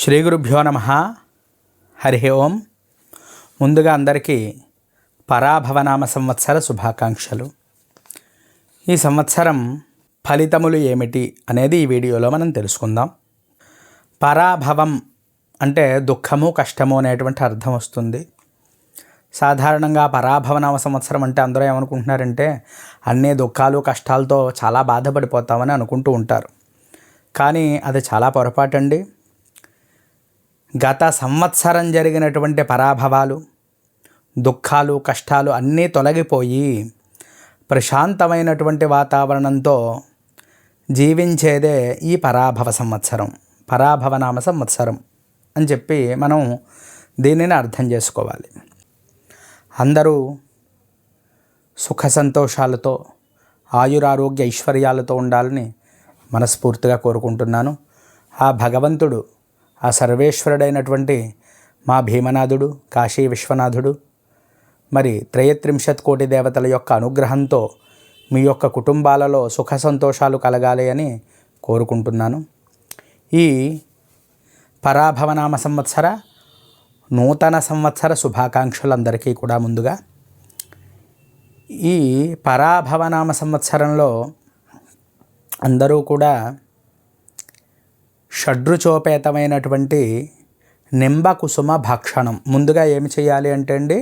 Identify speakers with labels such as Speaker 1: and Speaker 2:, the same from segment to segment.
Speaker 1: శ్రీ గురుభ్యో నమః. హరి ఓం. ముందుగా అందరికీ పరాభవనామ సంవత్సర శుభాకాంక్షలు. ఈ సంవత్సరం ఫలితములు ఏమిటి అనేది ఈ వీడియోలో మనం తెలుసుకుందాం. పరాభవం అంటే దుఃఖము, కష్టము అనేటువంటి అర్థం వస్తుంది. సాధారణంగా పరాభవనామ సంవత్సరం అంటే అందరూ ఏమనుకుంటున్నారంటే అన్ని దుఃఖాలు, కష్టాలతో చాలా బాధపడిపోతామని అనుకుంటూ ఉంటారు. కానీ అది చాలా పొరపాటండి. గత సంవత్సరం జరిగినటువంటి పరాభవాలు, దుఃఖాలు, కష్టాలు అన్నీ తొలగిపోయి ప్రశాంతమైనటువంటి వాతావరణంతో జీవించేదే ఈ పరాభవ సంవత్సరం, పరాభవనామ సంవత్సరం అని చెప్పి మనం దీనిని అర్థం చేసుకోవాలి. అందరూ సుఖ సంతోషాలతో, ఆయురారోగ్య ఐశ్వర్యాలతో ఉండాలని మనస్ఫూర్తిగా కోరుకుంటున్నాను. ఆ భగవంతుడు, ఆ సర్వేశ్వరుడైనటువంటి మా భీమనాథుడు, కాశీ విశ్వనాథుడు, మరి 33 కోటి దేవతల యొక్క అనుగ్రహంతో మీ యొక్క కుటుంబాలలో సుఖ సంతోషాలు కలగాలి అని కోరుకుంటున్నాను. ఈ పరాభవనామ సంవత్సర నూతన సంవత్సర శుభాకాంక్షలందరికీ కూడా ముందుగా. ఈ పరాభవనామ సంవత్సరంలో అందరూ కూడా షడ్రుచోపేతమైనటువంటి నింబకుసుమ భక్షణం ముందుగా ఏమి చేయాలి అంటే అండి,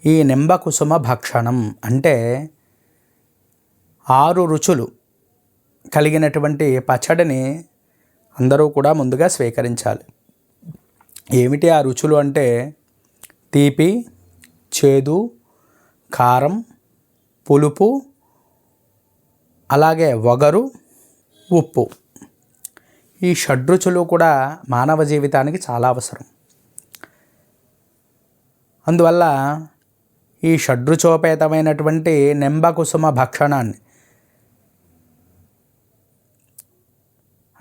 Speaker 1: ఈ నింబకుసుమ భక్షణం అంటే 6 రుచులు కలిగినటువంటి పచ్చడిని అందరూ కూడా ముందుగా స్వీకరించాలి. ఏమిటి ఆ రుచులు అంటే తీపి, చేదు, కారం, పులుపు, అలాగే వగరు, ఉప్పు. ఈ షడ్రుచులు కూడా మానవ జీవితానికి చాలా అవసరం. అందువల్ల ఈ షడ్రుచోపేతమైనటువంటి నింబకుసుమ భక్షణాన్ని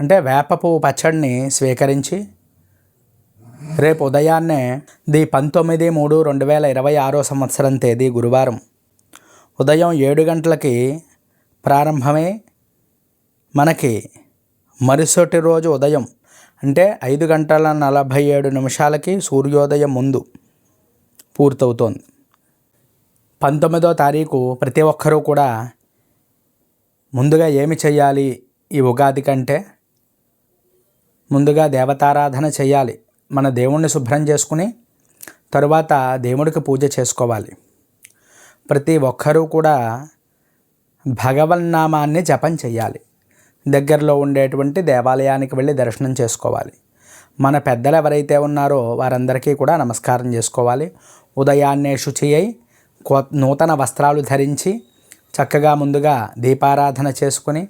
Speaker 1: అంటే వేప పువ్వు పచ్చడిని స్వీకరించి రేపు ఉదయాన్నే 19/3/2026 సంవత్సరం తేదీ గురువారం ఉదయం 7 గంటలకి ప్రారంభమై మనకి మరుసటి రోజు ఉదయం అంటే 5:47 సూర్యోదయం ముందు పూర్తవుతోంది. 19వ తారీఖు ప్రతి ఒక్కరూ కూడా ముందుగా ఏమి చేయాలి? ఈ ఉగాది కంటే ముందుగా దేవతారాధన చేయాలి. మన దేవుణ్ణి శుభ్రం చేసుకుని తరువాత దేవుడికి పూజ చేసుకోవాలి. ప్రతి ఒక్కరూ కూడా భగవన్నామాన్ని జపం చేయాలి. దగ్గరలో ఉండేటువంటి దేవాలయానికి వెళ్ళి దర్శనం చేసుకోవాలి. మన పెద్దలు ఎవరైతే ఉన్నారో వారందరికీ కూడా నమస్కారం చేసుకోవాలి. ఉదయాన్నే శుచి అయి నూతన వస్త్రాలు ధరించి చక్కగా ముందుగా దీపారాధన చేసుకుని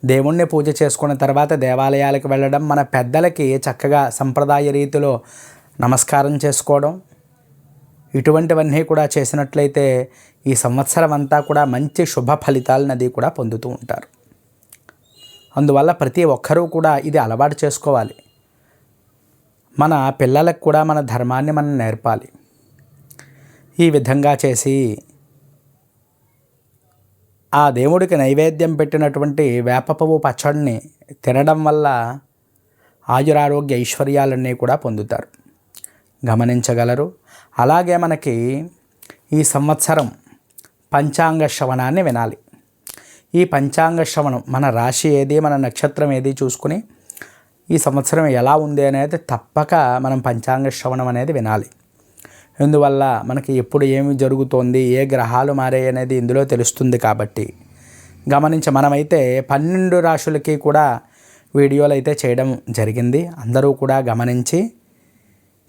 Speaker 1: దేవుణ్ణి పూజ చేసుకున్న తర్వాత దేవాలయాలకు వెళ్ళడం, మన పెద్దలకి చక్కగా సంప్రదాయ రీతిలో నమస్కారం చేసుకోవడం, ఇటువంటివన్నీ కూడా చేసినట్లయితే ఈ సంవత్సరం అంతా కూడా మంచి శుభ ఫలితాలను కూడా పొందుతూ ఉంటారు. అందువల్ల ప్రతి ఒక్కరూ కూడా ఇది అలవాటు చేసుకోవాలి. మన పిల్లలకు కూడా మన ధర్మాన్ని మనం నేర్పాలి. ఈ విధంగా చేసి ఆ దేవుడికి నైవేద్యం పెట్టినటువంటి వేప పువ్వు పచ్చడిని తినడం వల్ల ఆయురారోగ్య ఐశ్వర్యాలన్నీ కూడా పొందుతారు, గమనించగలరు. అలాగే మనకి ఈ సంవత్సరం పంచాంగ శ్రవణాన్ని వినాలి. ఈ పంచాంగ శ్రవణం మన రాశి ఏది, మన నక్షత్రం ఏది చూసుకుని ఈ సంవత్సరం ఎలా ఉంది అనేది తప్పక మనం పంచాంగ శ్రవణం అనేది వినాలి. ఇందువల్ల మనకి ఎప్పుడు ఏమి జరుగుతోంది, ఏ గ్రహాలు మారాయి అనేది ఇందులో తెలుస్తుంది. కాబట్టి మనమైతే 12 రాశులకి కూడా వీడియోలు అయితే చేయడం జరిగింది. అందరూ కూడా గమనించి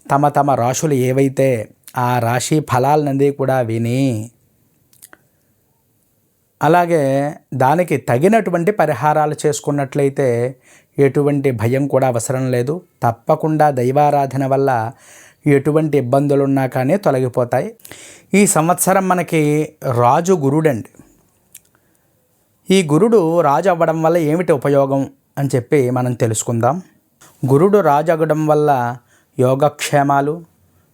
Speaker 1: తమ తమ రాశులు ఏవైతే ఆ రాశి ఫలాలనేది కూడా విని అలాగే దానికి తగినటువంటి పరిహారాలు చేసుకున్నట్లయితే ఎటువంటి భయం కూడా అవసరం లేదు. తప్పకుండా దైవారాధన వల్ల ఎటువంటి ఇబ్బందులున్నా కానీ తొలగిపోతాయి. ఈ సంవత్సరం మనకి రాజు గురుడండి. ఈ గురుడు రాజు అవ్వడం వల్ల ఏమిటి ఉపయోగం అని చెప్పి మనం తెలుసుకుందాం. గురుడు రాజు అవ్వడం వల్ల యోగక్షేమాలు,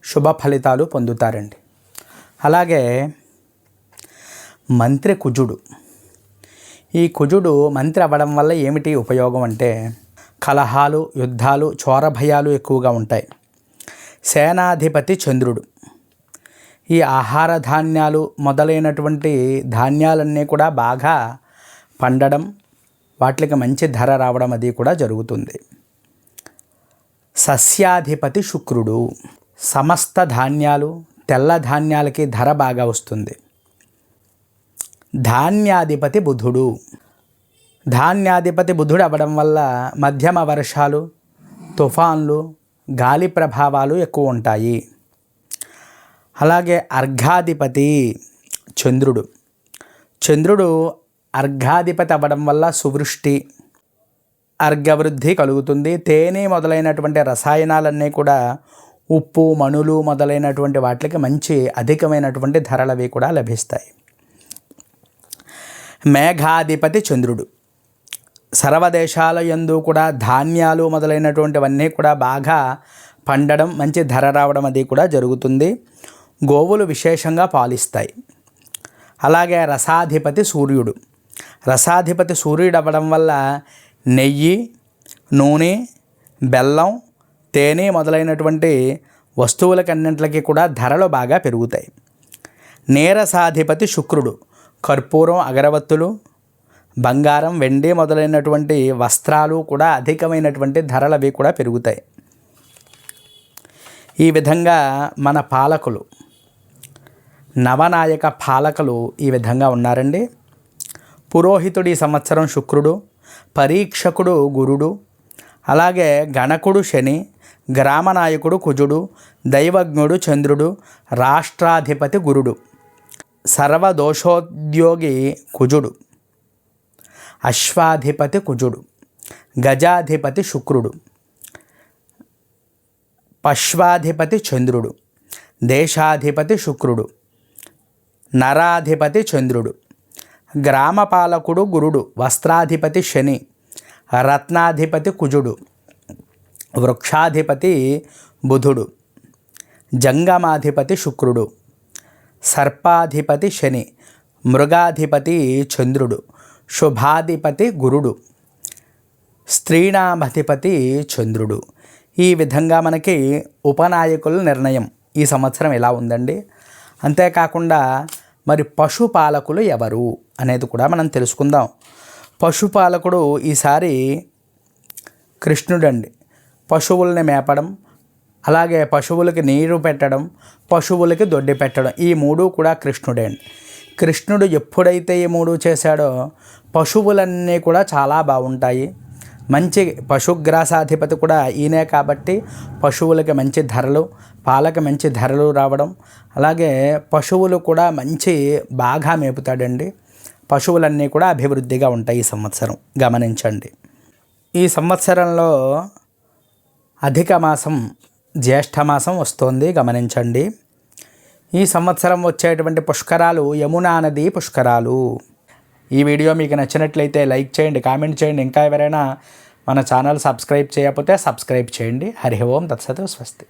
Speaker 1: శుభ ఫలితాలు పొందుతారండి. అలాగే మంత్రి కుజుడు. ఈ కుజుడు మంత్రి అవ్వడం వల్ల ఏమిటి ఉపయోగం అంటే కలహాలు, యుద్ధాలు, చోర భయాలు ఎక్కువగా ఉంటాయి. సేనాధిపతి చంద్రుడు. ఈ ఆహార ధాన్యాలు మొదలైనటువంటి ధాన్యాలన్నీ కూడా బాగా పండడం, వాటికి మంచి ధర రావడం అది కూడా జరుగుతుంది. సస్యాధిపతి శుక్రుడు. సమస్త ధాన్యాలు, తెల్ల ధాన్యాలకి ధర బాగా వస్తుంది. ధాన్యాధిపతి బుధుడు. ధాన్యాధిపతి బుధుడు అవ్వడం వల్ల మధ్యమ వర్షాలు, తుఫాన్లు, గాలి ప్రభావాలు ఎక్కువ ఉంటాయి. అలాగే అర్ఘాధిపతి చంద్రుడు. చంద్రుడు అర్ఘాధిపతి అవ్వడం వల్ల సువృష్టి, అర్ఘవృద్ధి కలుగుతుంది. తేనె మొదలైనటువంటి రసాయనాలన్నీ కూడా, ఉప్పు, మణులు మొదలైనటువంటి వాటికి మంచి అధికమైనటువంటి ధరలవి కూడా లభిస్తాయి. మేఘాధిపతి చంద్రుడు. సర్వదేశాల యందు కూడా ధాన్యాలు మొదలైనటువంటివన్నీ కూడా బాగా పండడం, మంచి ధర రావడం అది కూడా జరుగుతుంది. గోవులు విశేషంగా పాలిస్తాయి. అలాగే రసాధిపతి సూర్యుడు. రసాధిపతి సూర్యుడు అవ్వడం వల్ల నెయ్యి, నూనె, బెల్లం, తేనె మొదలైనటువంటి వస్తువులకన్నింటికి కూడా ధరలు బాగా పెరుగుతాయి. నీరసాధిపతి శుక్రుడు. కర్పూరం, అగరవత్తులు, బంగారం, వెండి మొదలైనటువంటి వస్త్రాలు కూడా అధికమైనటువంటి ధరలవి కూడా పెరుగుతాయి. ఈ విధంగా మన పాలకులు, నవనాయక పాలకులు ఈ విధంగా ఉన్నారండి. పురోహితుడు ఈ సంవత్సరం శుక్రుడు, పరీక్షకుడు గురుడు, అలాగే గణకుడు శని, గ్రామనాయకుడు కుజుడు, దైవజ్ఞుడు చంద్రుడు, రాష్ట్రాధిపతి గురుడు, సర్వదోషోద్యోగి కుజుడు, అశ్వాధిపతి కుజుడు, గజాధిపతి శుక్రుడు, పశ్వాధిపతి చంద్రుడు, దేశాధిపతి శుక్రుడు, నరాధిపతి చంద్రుడు, గ్రామపాలకుడు గురుడు, వస్త్రాధిపతి శని, రత్నాధిపతి కుజుడు, వృక్షాధిపతి బుధుడు, జంగమాధిపతి శుక్రుడు, సర్పాధిపతి శని, మృగాధిపతి చంద్రుడు, శుభాధిపతి గురుడు, స్త్రీణామధిపతి చంద్రుడు. ఈ విధంగా మనకి ఉపనాయకుల నిర్ణయం ఈ సంవత్సరం ఎలా ఉందండి. అంతేకాకుండా మరి పశుపాలకులు ఎవరు అనేది కూడా మనం తెలుసుకుందాం. పశుపాలకుడు ఈసారి కృష్ణుడండి. పశువుల్ని మేపడం, అలాగే పశువులకి నీరు పెట్టడం, పశువులకి దొడ్డి పెట్టడం, ఈ మూడు కూడా కృష్ణుడే అండి. కృష్ణుడు ఎప్పుడైతే ఈ మూడు చేశాడో పశువులన్నీ కూడా చాలా బాగుంటాయి. మంచి పశుగ్రాసాధిపతి కూడా ఈయనే కాబట్టి పశువులకి మంచి ధరలు, పాలకి మంచి ధరలు రావడం, అలాగే పశువులు కూడా మంచి బాగా మేపుతాడండి. పశువులన్నీ కూడా అభివృద్ధిగా ఉంటాయి ఈ సంవత్సరం, గమనించండి. ఈ సంవత్సరంలో అధిక మాసం జ్యేష్ఠమాసం వస్తోంది, గమనించండి. ఈ సంవత్సరం వచ్చేటువంటి పుష్కరాలు యమునా నది పుష్కరాలు. ఈ వీడియో మీకు నచ్చినట్లయితే లైక్ చేయండి, కామెంట్ చేయండి. ఇంకా ఎవరైనా మన ఛానల్ సబ్స్క్రైబ్ చేయకపోతే సబ్స్క్రైబ్ చేయండి. హరి ఓం తత్సత్, స్వస్తి.